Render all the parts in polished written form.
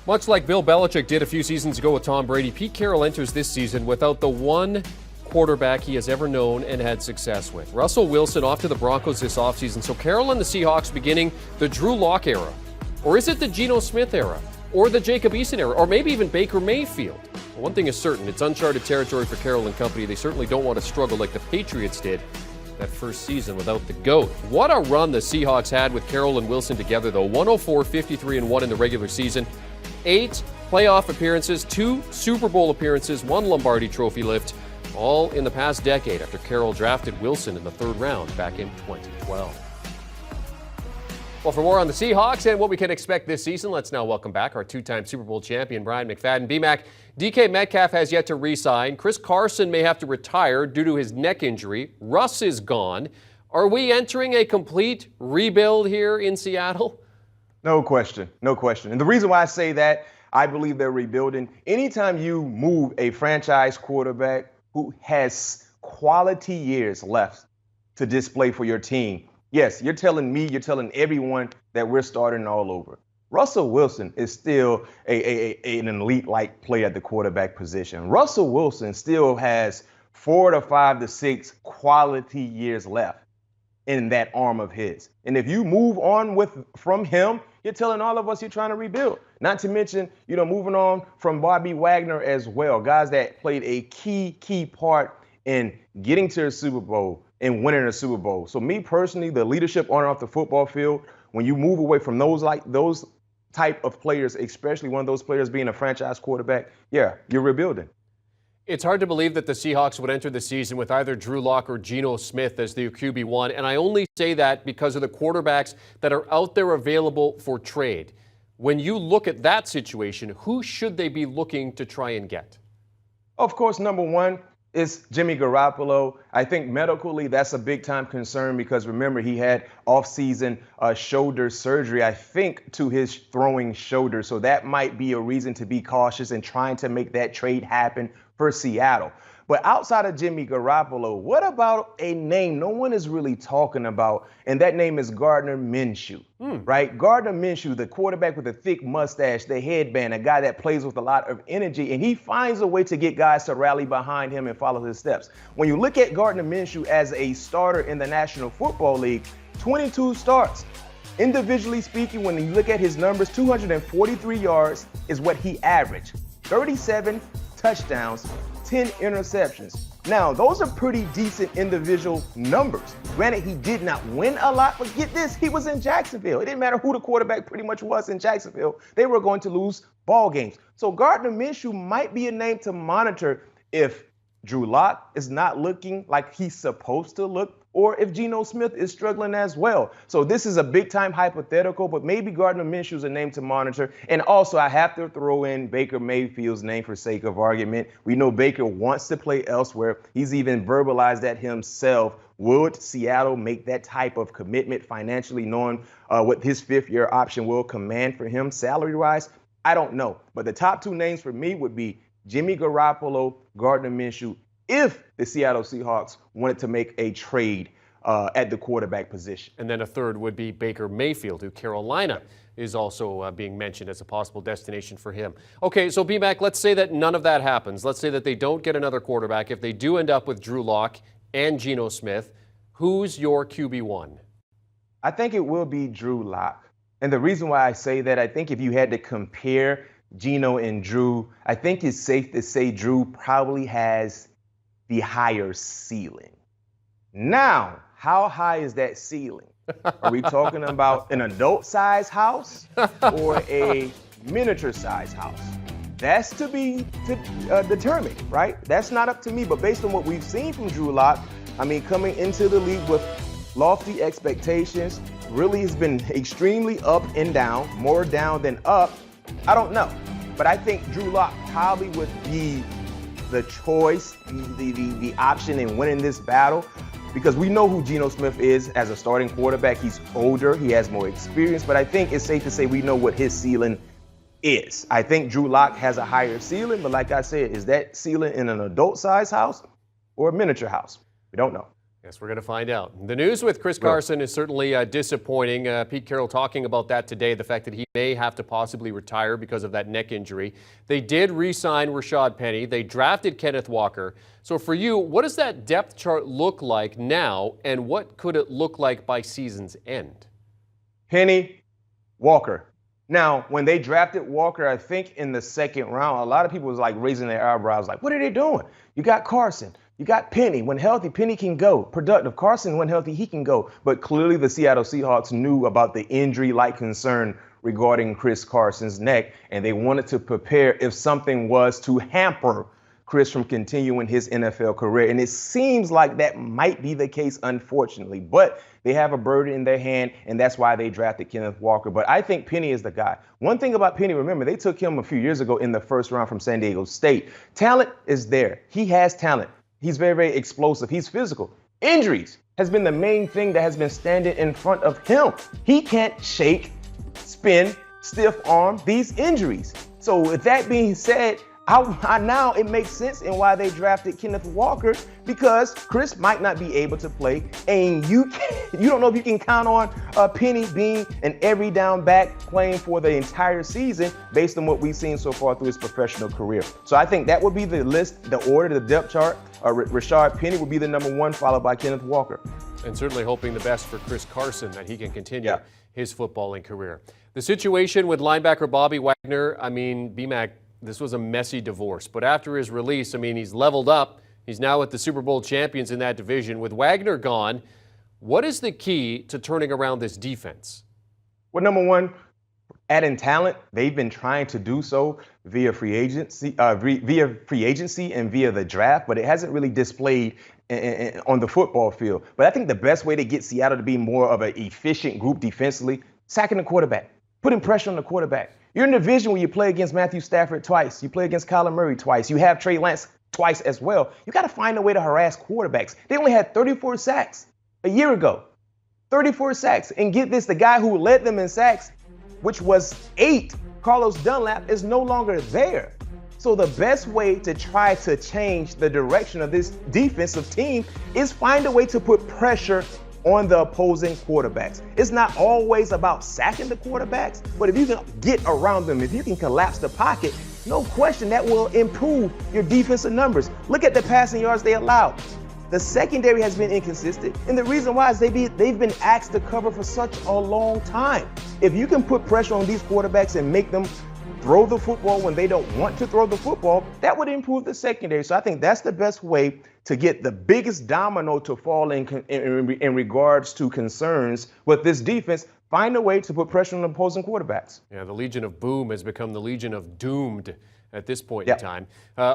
Much like Bill Belichick did a few seasons ago with Tom Brady, Pete Carroll enters this season without the one quarterback he has ever known and had success with. Russell Wilson off to the Broncos this offseason. So Carroll and the Seahawks beginning the Drew Lock era. Or is it the Geno Smith era? Or the Jacob Eason era? Or maybe even Baker Mayfield? Well, one thing is certain, it's uncharted territory for Carroll and company. They certainly don't want to struggle like the Patriots did that first season without the GOAT. What a run the Seahawks had with Carroll and Wilson together, though. 104, 53-1 in the regular season. 8 playoff appearances, 2 Super Bowl appearances, 1 Lombardi Trophy lift, all in the past decade after Carroll drafted Wilson in the 3rd round back in 2012. Well, for more on the Seahawks and what we can expect this season, let's now welcome back our 2-time Super Bowl champion, Bryant McFadden. B-Mac, DK Metcalf has yet to re-sign. Chris Carson may have to retire due to his neck injury. Russ is gone. Are we entering a complete rebuild here in Seattle? No question. No question. And the reason why I say that, I believe they're rebuilding. Anytime you move a franchise quarterback who has quality years left to display for your team, yes, you're telling me, you're telling everyone that we're starting all over. Russell Wilson is still an elite-like player at the quarterback position. Russell Wilson still has 4 to 5 to 6 quality years left in that arm of his. And if you move on from him, you're telling all of us you're trying to rebuild. Not to mention, moving on from Bobby Wagner as well, guys that played a key part in getting to a Super Bowl and winning a Super Bowl. So me personally, the leadership on and off the football field, when you move away from those type of players, especially one of those players being a franchise quarterback, yeah, you're rebuilding. It's hard to believe that the Seahawks would enter the season with either Drew Lock or Geno Smith as the QB1, and I only say that because of the quarterbacks that are out there available for trade. When you look at that situation, who should they be looking to try and get? Of course, number one is Jimmy Garoppolo. I think medically that's a big-time concern because remember, he had off-season shoulder surgery, I think, to his throwing shoulder. So that might be a reason to be cautious and trying to make that trade happen for Seattle. But outside of Jimmy Garoppolo, what about a name no one is really talking about? And that name is Gardner Minshew, right? Gardner Minshew, the quarterback with the thick mustache, the headband, a guy that plays with a lot of energy, and he finds a way to get guys to rally behind him and follow his steps. When you look at Gardner Minshew as a starter in the National Football League, 22 starts. Individually speaking, when you look at his numbers, 243 yards is what he averaged. 37 touchdowns, 10 interceptions. Now, those are pretty decent individual numbers. Granted, he did not win a lot, but get this, he was in Jacksonville. It didn't matter who the quarterback pretty much was in Jacksonville. They were going to lose ball games. So Gardner Minshew might be a name to monitor if Drew Lock is not looking like he's supposed to look, or if Geno Smith is struggling as well. So this is a big-time hypothetical, but maybe Gardner Minshew is a name to monitor. And also, I have to throw in Baker Mayfield's name for sake of argument. We know Baker wants to play elsewhere. He's even verbalized that himself. Would Seattle make that type of commitment financially, knowing what his 5th-year option will command for him salary-wise? I don't know. But the top 2 names for me would be Jimmy Garoppolo, Gardner Minshew, if the Seattle Seahawks wanted to make a trade at the quarterback position. And then a third would be Baker Mayfield, who Carolina is also being mentioned as a possible destination for him. Okay, so B-Mac, let's say that none of that happens. Let's say that they don't get another quarterback. If they do end up with Drew Lock and Geno Smith, who's your QB1? I think it will be Drew Lock. And the reason why I say that, I think if you had to compare Geno and Drew, I think it's safe to say Drew probably has the higher ceiling. Now, how high is that ceiling? Are we talking about an adult-sized house or a miniature-sized house? That's to be determined, right? That's not up to me, but based on what we've seen from Drew Lock, I mean, coming into the league with lofty expectations, really has been extremely up and down, more down than up. I don't know, but I think Drew Lock probably would be the choice, the option in winning this battle, because we know who Geno Smith is as a starting quarterback. He's older, he has more experience, but I think it's safe to say we know what his ceiling is. I think Drew Lock has a higher ceiling, but like I said, is that ceiling in an adult-sized house or a miniature house? We don't know. Yes, we're going to find out. The news with Chris Carson is certainly disappointing. Pete Carroll talking about that today, the fact that he may have to possibly retire because of that neck injury. They did re-sign Rashad Penny. They drafted Kenneth Walker. So for you, what does that depth chart look like now, and what could it look like by season's end? Penny, Walker. Now, when they drafted Walker, I think in the second round, a lot of people was like raising their eyebrows, like, what are they doing? You got Carson. You got Penny. When healthy, Penny can go. Productive. Carson, when healthy, he can go. But clearly the Seattle Seahawks knew about the injury-like concern regarding Chris Carson's neck, and they wanted to prepare if something was to hamper Chris from continuing his NFL career. And it seems like that might be the case, unfortunately. But they have a bird in their hand, and that's why they drafted Kenneth Walker. But I think Penny is the guy. One thing about Penny, remember, they took him a few years ago in the first round from San Diego State. Talent is there. He has talent. He's very, very explosive. He's physical. Injuries has been the main thing that has been standing in front of him. He can't shake, spin, stiff arm these injuries. So with that being said, now it makes sense in why they drafted Kenneth Walker, because Chris might not be able to play, and you don't know if you can count on Penny being an every down back playing for the entire season based on what we've seen so far through his professional career. So I think that would be the list, the order, the depth chart. Rashad Penny would be the number one, followed by Kenneth Walker. And certainly hoping the best for Chris Carson, that he can continue his footballing career. The situation with linebacker Bobby Wagner, I mean, BMAC, this was a messy divorce. But after his release, I mean, he's leveled up. He's now with the Super Bowl champions in that division. With Wagner gone, what is the key to turning around this defense? Well, number one, adding talent. They've been trying to do so via free agency and via the draft, but it hasn't really displayed on the football field. But I think the best way to get Seattle to be more of an efficient group defensively, sacking the quarterback, putting pressure on the quarterback. You're in a division where you play against Matthew Stafford twice. You play against Kyler Murray twice. You have Trey Lance twice as well. You got to find a way to harass quarterbacks. They only had 34 sacks a year ago. 34 sacks. And get this, the guy who led them in sacks, which was 8, Carlos Dunlap, is no longer there. So the best way to try to change the direction of this defensive team is find a way to put pressure on the opposing quarterbacks. It's not always about sacking the quarterbacks, but if you can get around them, if you can collapse the pocket, no question that will improve your defensive numbers. Look at the passing yards they allowed. The secondary has been inconsistent, and the reason why is they've been asked to cover for such a long time. If you can put pressure on these quarterbacks and make them throw the football when they don't want to throw the football, that would improve the secondary. So I think that's the best way to get the biggest domino to fall in regards to concerns with this defense. Find a way to put pressure on opposing quarterbacks. Yeah, the Legion of Boom has become the Legion of Doomed at this point in time.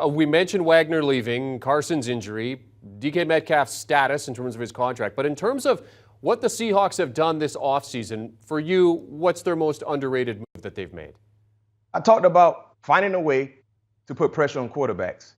We mentioned Wagner leaving, Carson's injury, DK Metcalf's status in terms of his contract. But in terms of what the Seahawks have done this offseason, for you, what's their most underrated move that they've made? I talked about finding a way to put pressure on quarterbacks.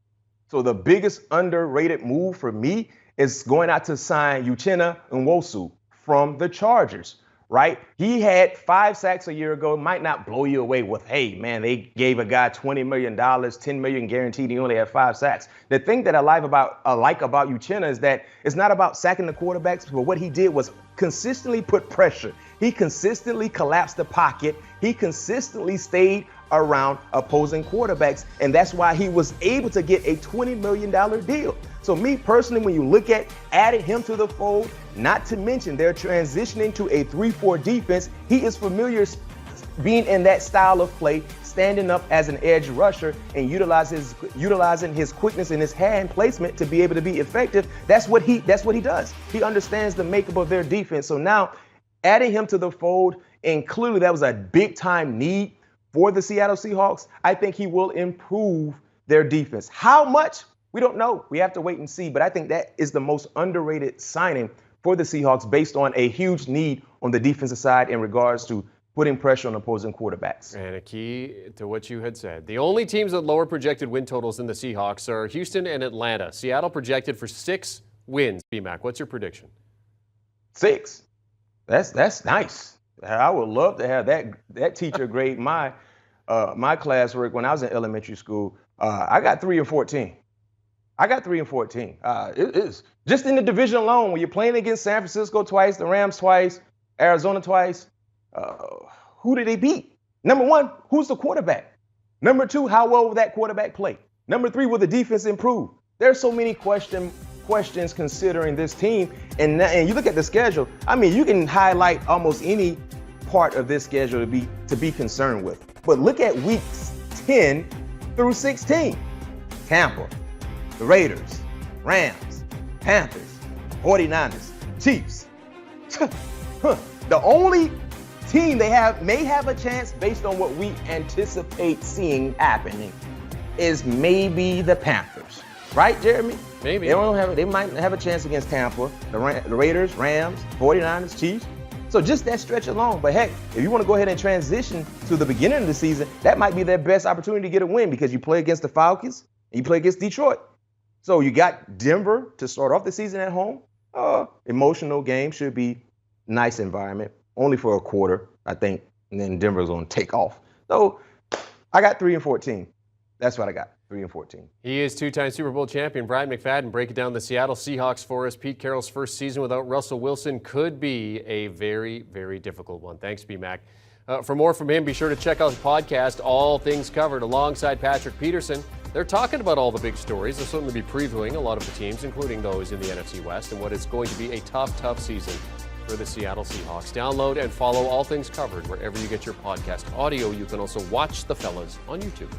So the biggest underrated move for me is going out to sign Uchenna Nwosu from the Chargers, right? He had 5 sacks a year ago. It might not blow you away with, hey, man, they gave a guy $20 million, $10 million guaranteed. He only had 5 sacks. The thing that I like about Uchenna is that it's not about sacking the quarterbacks, but what he did was consistently put pressure. He consistently collapsed the pocket. He consistently stayed around opposing quarterbacks, and that's why he was able to get a $20 million deal. So me personally, when you look at adding him to the fold, not to mention they're transitioning to a 3-4 defense, he is familiar being in that style of play, standing up as an edge rusher and utilizing his quickness and his hand placement to be able to be effective. That's what he does. He understands the makeup of their defense. So now adding him to the fold, and clearly that was a big time need for the Seattle Seahawks, I think he will improve their defense. How much? We don't know. We have to wait and see. But I think that is the most underrated signing for the Seahawks based on a huge need on the defensive side in regards to putting pressure on opposing quarterbacks. And a key to what you had said. The only teams with lower projected win totals than the Seahawks are Houston and Atlanta. Seattle projected for 6 wins. BMAC, what's your prediction? 6. That's nice. I would love to have that teacher grade my classwork when I was in elementary school. I got 3 or 14. I got 3-14. It is just in the division alone when you're playing against San Francisco twice, the Rams twice, Arizona twice. Who did they beat? Number one, who's the quarterback? Number two, how well will that quarterback play? Number three, will the defense improve? There's so many questions considering this team, and you look at the schedule. I mean, you can highlight almost any part of this schedule to be concerned with. But look at weeks 10 through 16. Tampa, the Raiders, Rams, Panthers, 49ers, Chiefs. The only team they may have a chance based on what we anticipate seeing happening is maybe the Panthers. Right, Jeremy? Maybe. They might have a chance against Tampa, the Raiders, Rams, 49ers, Chiefs. So just that stretch alone. But heck, if you want to go ahead and transition to the beginning of the season, that might be their best opportunity to get a win because you play against the Falcons and you play against Detroit. So you got Denver to start off the season at home. Emotional game, should be nice environment. Only for a quarter, I think, and then Denver's going to take off. So I got 3-14. That's what I got. 3-14. He is two-time Super Bowl champion Bryant McFadden breaking down the Seattle Seahawks for us. Pete Carroll's first season without Russell Wilson could be a very, very difficult one. Thanks, B-Mac. For more from him, be sure to check out his podcast, All Things Covered, alongside Patrick Peterson. They're talking about all the big stories. They'll certainly be previewing a lot of the teams, including those in the NFC West, and what is going to be a tough season for the Seattle Seahawks. Download and follow All Things Covered wherever you get your podcast audio. You can also watch the fellas on YouTube.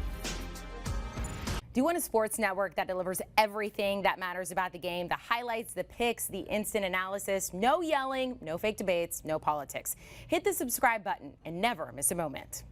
Do you want a sports network that delivers everything that matters about the game? The highlights, the picks, the instant analysis, no yelling, no fake debates, no politics. Hit the subscribe button and never miss a moment.